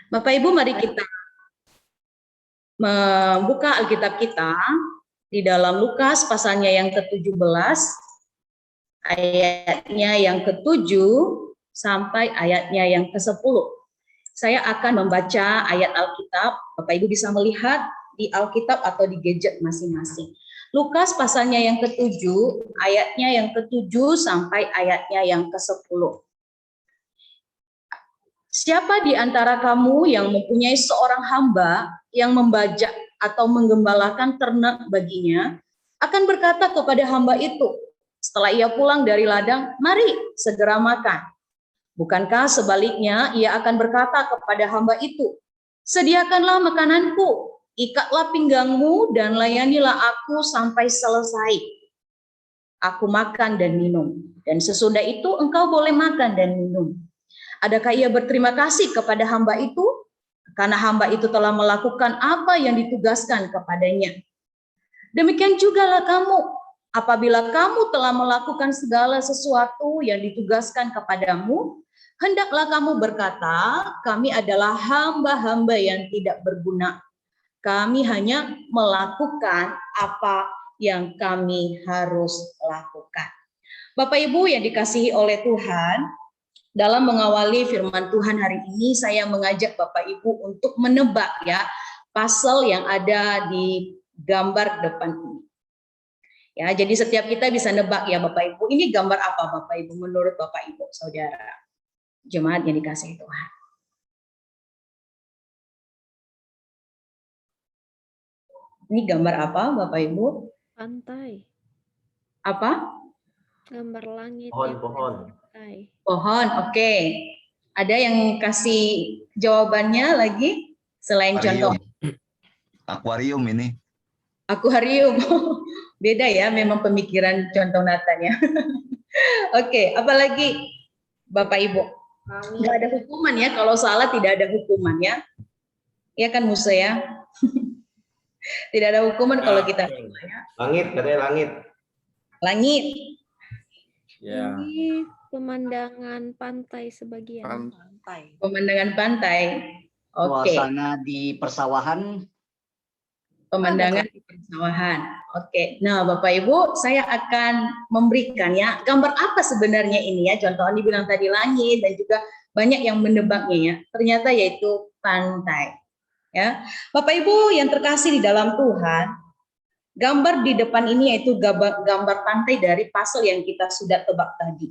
Bapak Ibu, mari kita membuka Alkitab kita di dalam Lukas pasalnya yang ke-17, ayatnya yang ke-7 sampai ayatnya yang ke-10. Saya akan membaca ayat Alkitab. Bapak Ibu bisa melihat di Alkitab atau di gadget masing-masing. Lukas pasalnya yang ke-7, ayatnya yang ke-7 sampai ayatnya yang ke-10. Siapa di antara kamu yang mempunyai seorang hamba yang membajak atau menggembalakan ternak baginya, akan berkata kepada hamba itu, setelah ia pulang dari ladang, mari segera makan. Bukankah sebaliknya ia akan berkata kepada hamba itu, sediakanlah makananku, ikatlah pinggangmu dan layanilah aku sampai selesai. Aku makan dan minum, dan sesudah itu engkau boleh makan dan minum. Adakah ia berterima kasih kepada hamba itu? Karena hamba itu telah melakukan apa yang ditugaskan kepadanya. Demikian jugalah kamu, apabila kamu telah melakukan segala sesuatu yang ditugaskan kepadamu, hendaklah kamu berkata, kami adalah hamba-hamba yang tidak berguna. Kami hanya melakukan apa yang kami harus lakukan. Bapak Ibu yang dikasihi oleh Tuhan, dalam mengawali firman Tuhan hari ini, saya mengajak Bapak Ibu untuk menebak ya pasal yang ada di gambar depan ini. Ya, jadi setiap kita bisa nebak ya Bapak Ibu, ini gambar apa Bapak Ibu menurut Bapak Ibu, saudara jemaat yang dikasihi Tuhan? Ini gambar apa Bapak Ibu? Pantai. Apa? Gambar langit. Pohon. Pohon, oke. Ada yang kasih jawabannya lagi selain contoh? Akuarium ini. Akuarium. Beda ya, memang pemikiran contoh Nathan ya. Oke, apalagi Bapak Ibu? Nggak ada hukuman ya, kalau salah tidak ada hukuman ya. Ya kan Musa ya? Tidak ada hukuman kalau kita salah ya. Langit, katanya langit. Langit. Ya. Ini pemandangan pantai sebagian. Pemandangan pantai. Oke. Suasana di persawahan. Pemandangan di persawahan. Oke. Nah, Bapak Ibu, saya akan memberikan ya gambar apa sebenarnya ini ya. Contoh Andi bilang tadi langit dan juga banyak yang menebaknya ya. Ternyata yaitu pantai. Ya. Bapak Ibu yang terkasih di dalam Tuhan, gambar di depan ini yaitu gambar pantai dari pasal yang kita sudah tebak tadi.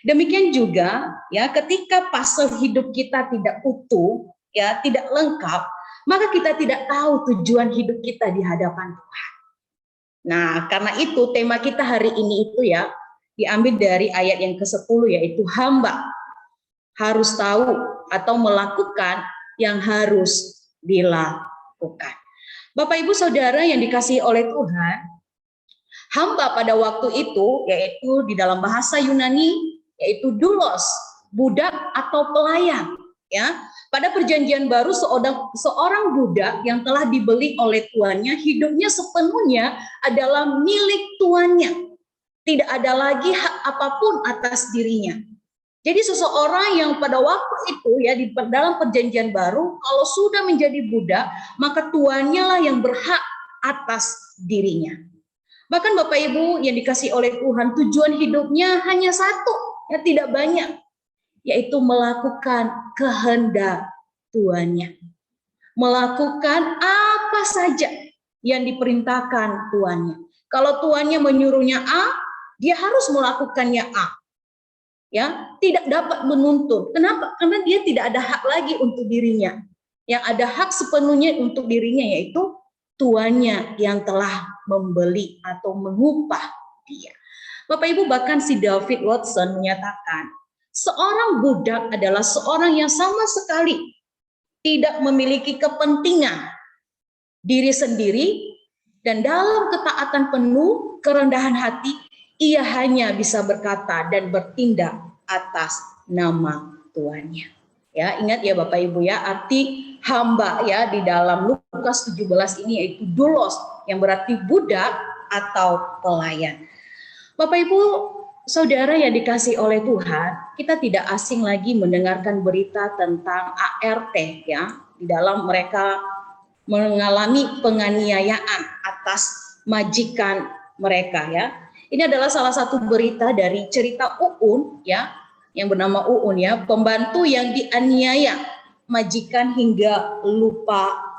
Demikian juga ya, ketika pasal hidup kita tidak utuh, ya, tidak lengkap, maka kita tidak tahu tujuan hidup kita di hadapan Tuhan. Nah, karena itu tema kita hari ini itu ya diambil dari ayat yang ke-10 yaitu hamba harus tahu atau melakukan yang harus dilakukan. Bapak Ibu Saudara yang dikasihi oleh Tuhan, hamba pada waktu itu yaitu di dalam bahasa Yunani yaitu doulos, budak atau pelayan ya. Pada perjanjian baru seorang budak yang telah dibeli oleh tuannya, hidupnya sepenuhnya adalah milik tuannya. Tidak ada lagi hak apapun atas dirinya. Jadi seseorang yang pada waktu itu ya di dalam perjanjian baru kalau sudah menjadi budak, maka tuannya lah yang berhak atas dirinya. Bahkan Bapak Ibu yang dikasihi oleh Tuhan, tujuan hidupnya hanya satu, ya tidak banyak, yaitu melakukan kehendak tuannya. Melakukan apa saja yang diperintahkan tuannya. Kalau tuannya menyuruhnya A, dia harus melakukannya A. Ya, tidak dapat menuntut. Kenapa? Karena dia tidak ada hak lagi untuk dirinya. Yang ada hak sepenuhnya untuk dirinya yaitu tuannya yang telah membeli atau mengupah dia. Bapak Ibu, bahkan si David Watson menyatakan, seorang budak adalah seorang yang sama sekali tidak memiliki kepentingan diri sendiri dan dalam ketaatan penuh, kerendahan hati, ia hanya bisa berkata dan bertindak atas nama tuannya. Ya, ingat ya Bapak Ibu ya, arti hamba ya di dalam Lukas 17 ini yaitu doulos yang berarti budak atau pelayan. Bapak Ibu, Saudara yang dikasih oleh Tuhan, kita tidak asing lagi mendengarkan berita tentang ART ya, di dalam mereka mengalami penganiayaan atas majikan mereka ya. Ini adalah salah satu berita dari cerita Uun ya, yang bernama Uun ya, pembantu yang dianiaya majikan hingga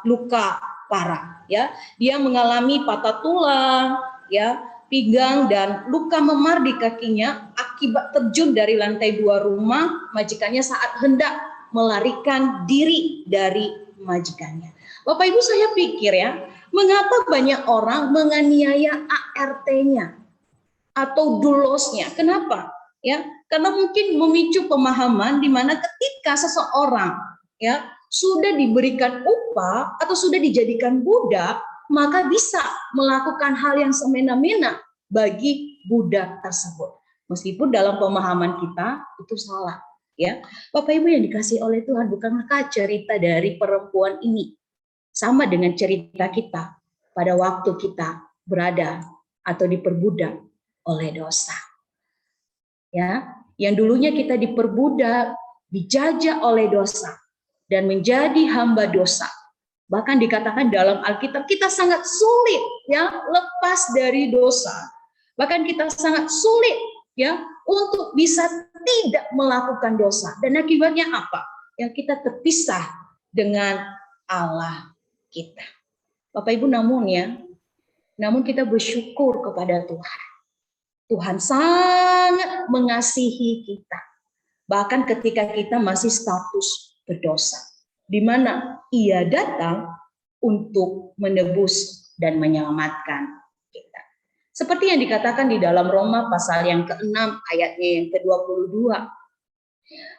luka parah ya. Dia mengalami patah tulang ya, pinggang dan luka memar di kakinya akibat terjun dari lantai 2 rumah majikannya saat hendak melarikan diri dari majikannya. Bapak Ibu, saya pikir ya, mengapa banyak orang menganiaya ART-nya atau dulosnya? Kenapa? Ya, karena mungkin memicu pemahaman di mana ketika seseorang ya sudah diberikan upah atau sudah dijadikan budak, maka bisa melakukan hal yang semena-mena bagi budak tersebut. Meskipun dalam pemahaman kita itu salah, ya. Bapak Ibu yang dikasih oleh Tuhan, bukankah cerita dari perempuan ini sama dengan cerita kita pada waktu kita berada atau diperbudak oleh dosa. Ya, yang dulunya kita diperbudak, dijajah oleh dosa dan menjadi hamba dosa. Bahkan dikatakan dalam Alkitab kita sangat sulit ya lepas dari dosa. Bahkan kita sangat sulit ya untuk bisa tidak melakukan dosa. Dan akibatnya apa? Yang kita terpisah dengan Allah kita. Bapak Ibu, namun kita bersyukur kepada Tuhan. Tuhan sangat mengasihi kita. Bahkan ketika kita masih status berdosa, di mana Ia datang untuk menebus dan menyelamatkan kita. Seperti yang dikatakan di dalam Roma pasal yang ke-6 ayatnya yang ke-22.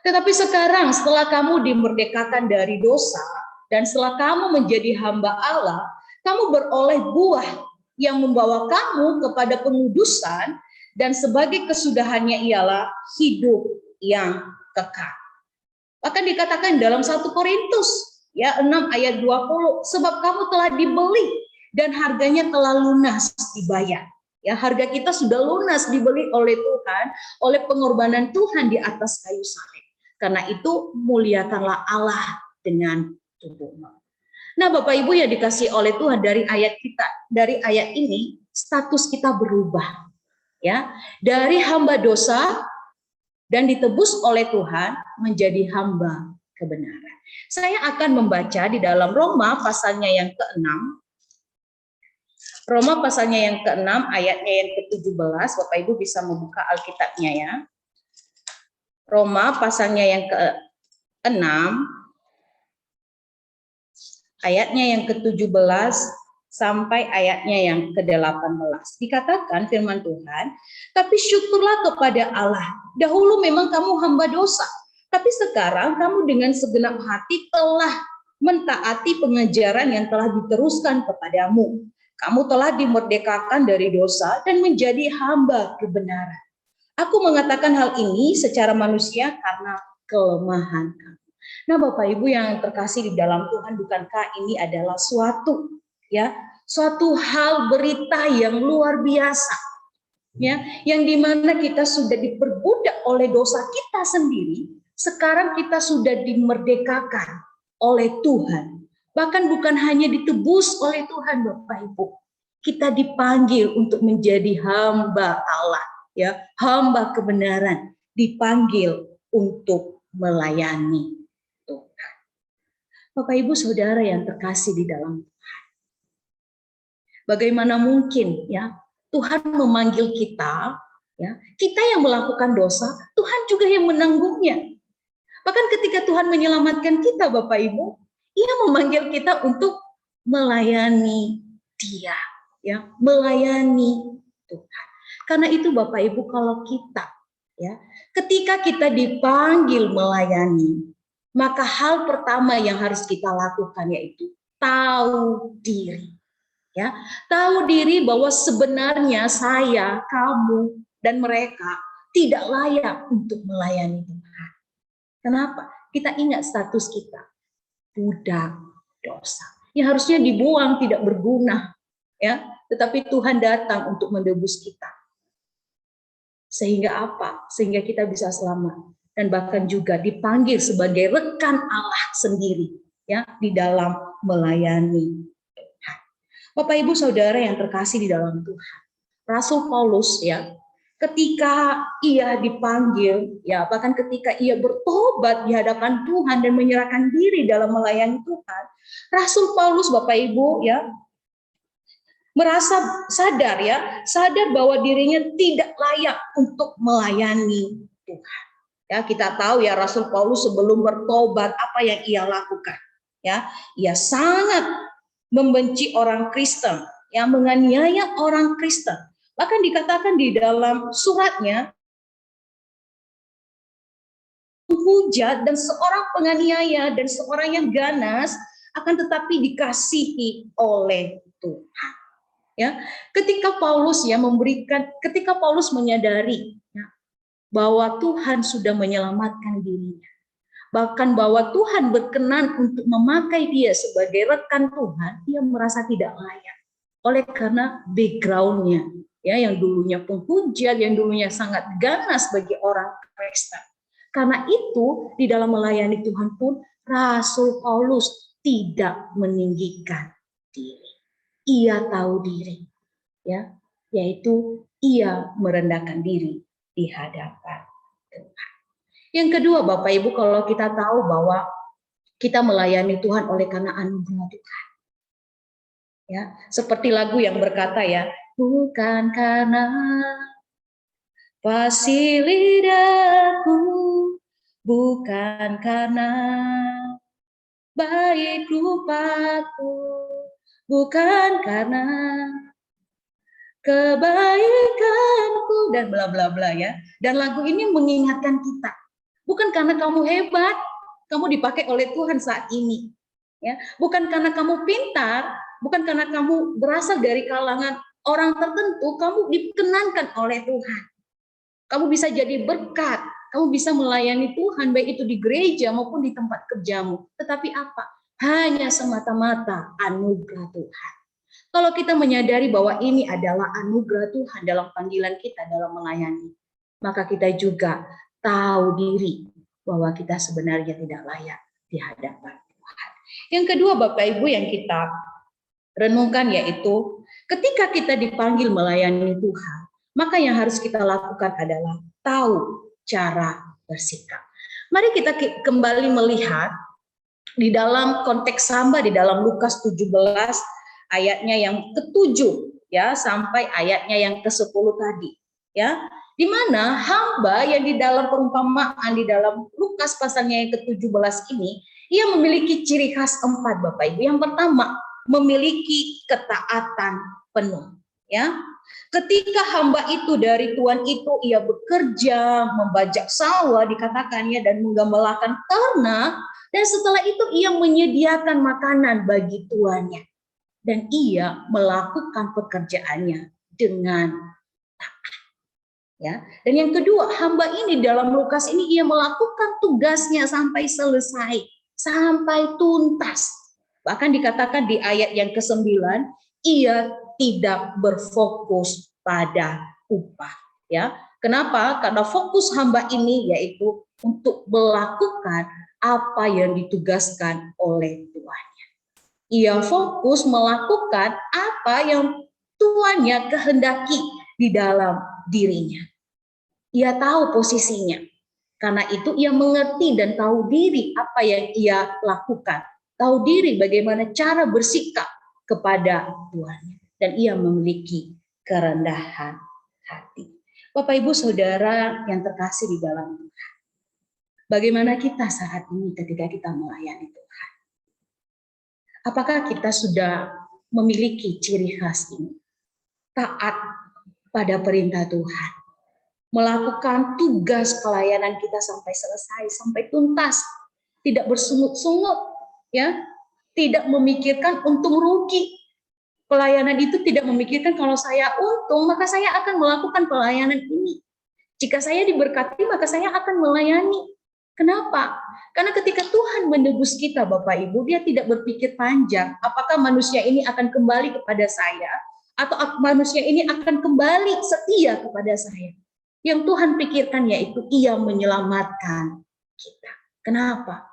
Tetapi sekarang setelah kamu dimerdekakan dari dosa, dan setelah kamu menjadi hamba Allah, kamu beroleh buah yang membawa kamu kepada pengudusan, dan sebagai kesudahannya ialah hidup yang kekal. Bahkan dikatakan dalam 1 Korintus ya 6 ayat 20, sebab kamu telah dibeli dan harganya telah lunas dibayar. Ya, harga kita sudah lunas dibeli oleh Tuhan, oleh pengorbanan Tuhan di atas kayu salib. Karena itu muliakanlah Allah dengan tubuhmu. Nah, Bapak Ibu yang dikasih oleh Tuhan, dari ayat ini status kita berubah. Ya, dari hamba dosa dan ditebus oleh Tuhan menjadi hamba kebenaran. Saya akan membaca di dalam Roma pasalnya yang ke-6. Roma pasalnya yang ke-6 ayatnya yang ke-17. Bapak Ibu bisa membuka Alkitabnya ya. Roma pasalnya yang ke-6 ayatnya yang ke-17 sampai ayatnya yang ke-18. Dikatakan firman Tuhan, tapi syukurlah kepada Allah. Dahulu memang kamu hamba dosa, tapi sekarang kamu dengan segenap hati telah mentaati pengajaran yang telah diteruskan kepadamu. Kamu telah dimerdekakan dari dosa dan menjadi hamba kebenaran. Aku mengatakan hal ini secara manusia karena kelemahan kamu. Nah, Bapak Ibu yang terkasih di dalam Tuhan, bukankah ini adalah suatu hal berita yang luar biasa, ya, yang dimana kita sudah diperbudak oleh dosa kita sendiri, sekarang kita sudah dimerdekakan oleh Tuhan. Bahkan bukan hanya ditebus oleh Tuhan, Bapak Ibu, kita dipanggil untuk menjadi hamba Allah, ya, hamba kebenaran, dipanggil untuk melayani Tuhan. Bapak Ibu Saudara yang terkasih di dalam Tuhan, bagaimana mungkin ya Tuhan memanggil kita, ya, kita yang melakukan dosa, Tuhan juga yang menanggungnya. Bahkan ketika Tuhan menyelamatkan kita, Bapak Ibu, Ia memanggil kita untuk melayani Dia, ya, melayani Tuhan. Karena itu Bapak Ibu, kalau kita, ya, ketika kita dipanggil melayani, maka hal pertama yang harus kita lakukan yaitu tahu diri. Ya, tahu diri bahwa sebenarnya saya, kamu, dan mereka tidak layak untuk melayani Tuhan. Kenapa? Kita ingat status kita, budak dosa, yang harusnya dibuang, tidak berguna, ya. Tetapi Tuhan datang untuk menebus kita. Sehingga apa? Sehingga kita bisa selamat dan bahkan juga dipanggil sebagai rekan Allah sendiri ya di dalam melayani Tuhan. Bapak Ibu Saudara yang terkasih di dalam Tuhan. Rasul Paulus ya, ketika ia dipanggil ya, bahkan ketika ia bertobat di hadapan Tuhan dan menyerahkan diri dalam melayani Tuhan, Rasul Paulus Bapak Ibu ya merasa sadar bahwa dirinya tidak layak untuk melayani Tuhan. Ya, kita tahu ya Rasul Paulus sebelum bertobat apa yang ia lakukan. Ya, ia sangat membenci orang Kristen, yang menganiaya orang Kristen. Bahkan dikatakan di dalam suratnya, menghujat dan seorang penganiaya dan seorang yang ganas akan tetapi dikasihi oleh Tuhan. Ya, ketika Paulus menyadari ya, bahwa Tuhan sudah menyelamatkan dirinya, bahkan bahwa Tuhan berkenan untuk memakai dia sebagai rekan Tuhan, dia merasa tidak layak. Oleh karena background-nya, ya, yang dulunya penghujat, yang dulunya sangat ganas bagi orang Kristen. Karena itu di dalam melayani Tuhan pun Rasul Paulus tidak meninggikan diri. Ia tahu diri, ya, yaitu ia merendahkan diri di hadapan Tuhan. Yang kedua, Bapak Ibu, kalau kita tahu bahwa kita melayani Tuhan oleh karena anugerah Tuhan, ya, seperti lagu yang berkata ya, bukan karena fasih lidahku, bukan karena baik rupaku, bukan karena kebaikanku dan bla bla bla ya. Dan lagu ini mengingatkan kita, bukan karena kamu hebat, kamu dipakai oleh Tuhan saat ini. Ya, bukan karena kamu pintar, bukan karena kamu berasal dari kalangan orang tertentu, kamu dikenankan oleh Tuhan. Kamu bisa jadi berkat, kamu bisa melayani Tuhan baik itu di gereja maupun di tempat kerjamu. Tetapi apa? Hanya semata-mata anugerah Tuhan. Kalau kita menyadari bahwa ini adalah anugerah Tuhan dalam panggilan kita dalam melayani, maka kita juga tahu diri bahwa kita sebenarnya tidak layak di hadapan Tuhan. Yang kedua, Bapak Ibu, yang kita renungkan yaitu ketika kita dipanggil melayani Tuhan, maka yang harus kita lakukan adalah tahu cara bersikap. Mari kita kembali melihat di dalam konteks hamba di dalam Lukas 17 ayatnya yang ke-7 ya sampai ayatnya yang ke-10 tadi ya, di mana hamba yang di dalam perumpamaan di dalam Lukas pasalnya yang ke-17 ini ia memiliki ciri khas 4, Bapak Ibu. Yang pertama, memiliki ketaatan penuh ya. Ketika hamba itu dari Tuhan itu ia bekerja, membajak sawah dikatakannya dan menggembalakan ternak, dan setelah itu ia menyediakan makanan bagi tuannya dan ia melakukan pekerjaannya dengan taat. Ya. Dan yang kedua, hamba ini dalam Lukas ini ia melakukan tugasnya sampai selesai, sampai tuntas. Bahkan dikatakan di ayat yang ke-9, ia tidak berfokus pada upah. Ya, kenapa? Karena fokus hamba ini yaitu untuk melakukan apa yang ditugaskan oleh tuannya. Ia fokus melakukan apa yang tuannya kehendaki di dalam dirinya. Ia tahu posisinya. Karena itu ia mengerti dan tahu diri apa yang ia lakukan. Tahu diri bagaimana cara bersikap kepada tuannya. Dan ia memiliki kerendahan hati. Bapak Ibu Saudara yang terkasih di dalam Tuhan. Bagaimana kita saat ini ketika kita melayani Tuhan? Apakah kita sudah memiliki ciri khas ini? Taat pada perintah Tuhan. Melakukan tugas pelayanan kita sampai selesai, sampai tuntas. Tidak bersungut-sungut, ya. Tidak memikirkan untung rugi. Pelayanan itu tidak memikirkan kalau saya untung, maka saya akan melakukan pelayanan ini. Jika saya diberkati, maka saya akan melayani. Kenapa? Karena ketika Tuhan menebus kita, Bapak Ibu, dia tidak berpikir panjang. Apakah manusia ini akan kembali kepada saya, atau manusia ini akan kembali setia kepada saya. Yang Tuhan pikirkan yaitu Ia menyelamatkan kita. Kenapa?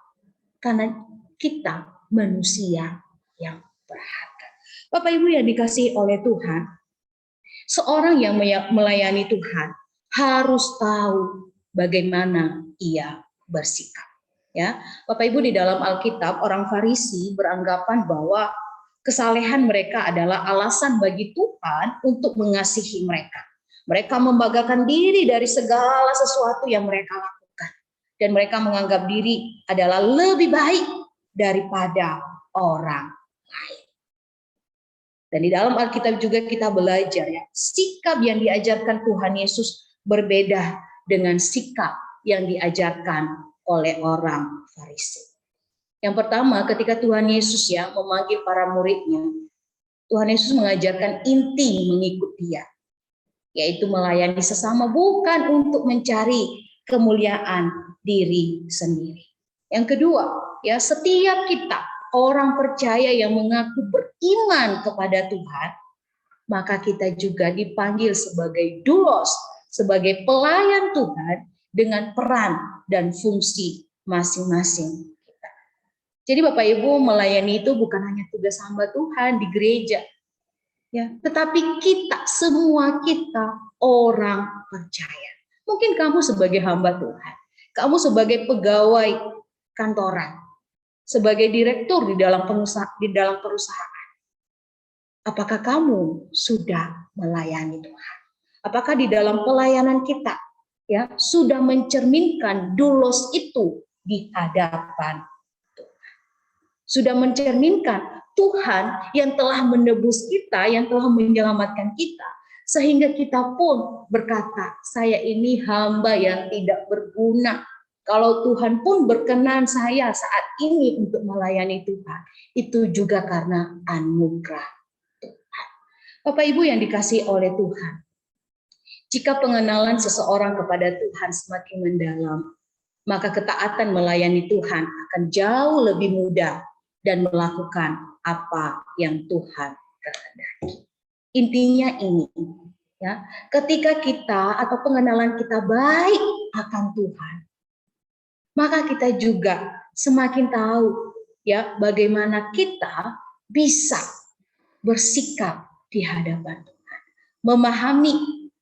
Karena kita manusia yang berharga. Bapak Ibu yang dikasihi oleh Tuhan, seorang yang melayani Tuhan harus tahu bagaimana ia bersikap. Ya, Bapak Ibu, di dalam Alkitab orang Farisi beranggapan bahwa kesalehan mereka adalah alasan bagi Tuhan untuk mengasihi mereka. Mereka membanggakan diri dari segala sesuatu yang mereka lakukan. Dan mereka menganggap diri adalah lebih baik daripada orang lain. Dan di dalam Alkitab juga kita belajar ya, sikap yang diajarkan Tuhan Yesus berbeda dengan sikap yang diajarkan oleh orang Farisi. Yang pertama, ketika Tuhan Yesus ya memanggil para muridnya, Tuhan Yesus mengajarkan inti mengikut Dia, yaitu melayani sesama, bukan untuk mencari kemuliaan diri sendiri. Yang kedua, ya setiap kita orang percaya yang mengaku beriman kepada Tuhan, maka kita juga dipanggil sebagai doulos, sebagai pelayan Tuhan dengan peran dan fungsi masing-masing kita. Jadi Bapak Ibu, melayani itu bukan hanya tugas hamba Tuhan di gereja, ya, tetapi kita, semua kita orang percaya. Mungkin kamu sebagai hamba Tuhan, kamu sebagai pegawai kantoran, sebagai direktur di dalam perusahaan. Apakah kamu sudah melayani Tuhan? Apakah di dalam pelayanan kita ya sudah mencerminkan doulos itu di hadapan Tuhan? Sudah mencerminkan Tuhan yang telah menebus kita, yang telah menyelamatkan kita, sehingga kita pun berkata, saya ini hamba yang tidak berguna. Kalau Tuhan pun berkenan saya saat ini untuk melayani Tuhan, itu juga karena anugerah Tuhan. Bapak Ibu yang dikasihi oleh Tuhan, jika pengenalan seseorang kepada Tuhan semakin mendalam, maka ketaatan melayani Tuhan akan jauh lebih mudah dan melakukan apa yang Tuhan kehendaki. Intinya ini, ya, ketika kita atau pengenalan kita baik akan Tuhan, maka kita juga semakin tahu ya bagaimana kita bisa bersikap di hadapan Tuhan, memahami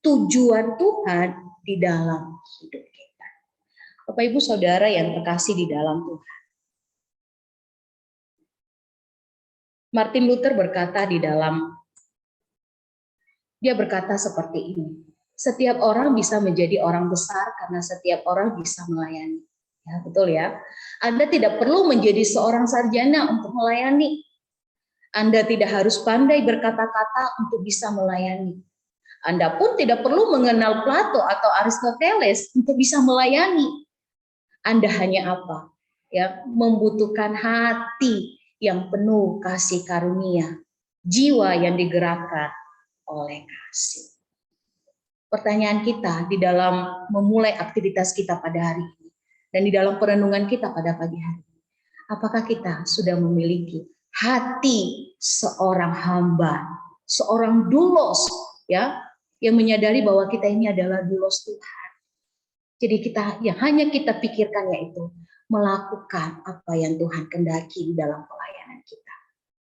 tujuan Tuhan di dalam hidup kita. Bapak Ibu Saudara yang terkasih di dalam Tuhan, Martin Luther berkata dia berkata seperti ini, setiap orang bisa menjadi orang besar karena setiap orang bisa melayani. Ya, betul ya. Anda tidak perlu menjadi seorang sarjana untuk melayani. Anda tidak harus pandai berkata-kata untuk bisa melayani. Anda pun tidak perlu mengenal Plato atau Aristoteles untuk bisa melayani. Anda hanya apa? Ya, membutuhkan hati yang penuh kasih karunia, jiwa yang digerakkan oleh kasih. Pertanyaan kita di dalam memulai aktivitas kita pada hari ini dan di dalam perenungan kita pada pagi hari ini, apakah kita sudah memiliki hati seorang hamba, seorang doulos, ya, yang menyadari bahwa kita ini adalah doulos Tuhan. Jadi yang hanya kita pikirkan yaitu melakukan apa yang Tuhan kehendaki di dalam pelayanan kita.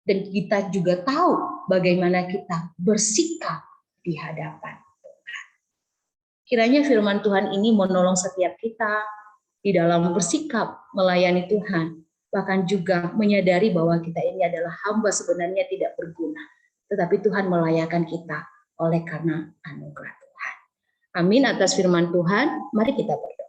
Dan kita juga tahu bagaimana kita bersikap di hadapan Tuhan. Kiranya firman Tuhan ini menolong setiap kita di dalam bersikap melayani Tuhan, bahkan juga menyadari bahwa kita ini adalah hamba sebenarnya tidak berguna, tetapi Tuhan melayakan kita oleh karena anugerah Tuhan. Amin atas firman Tuhan. Mari kita berdoa.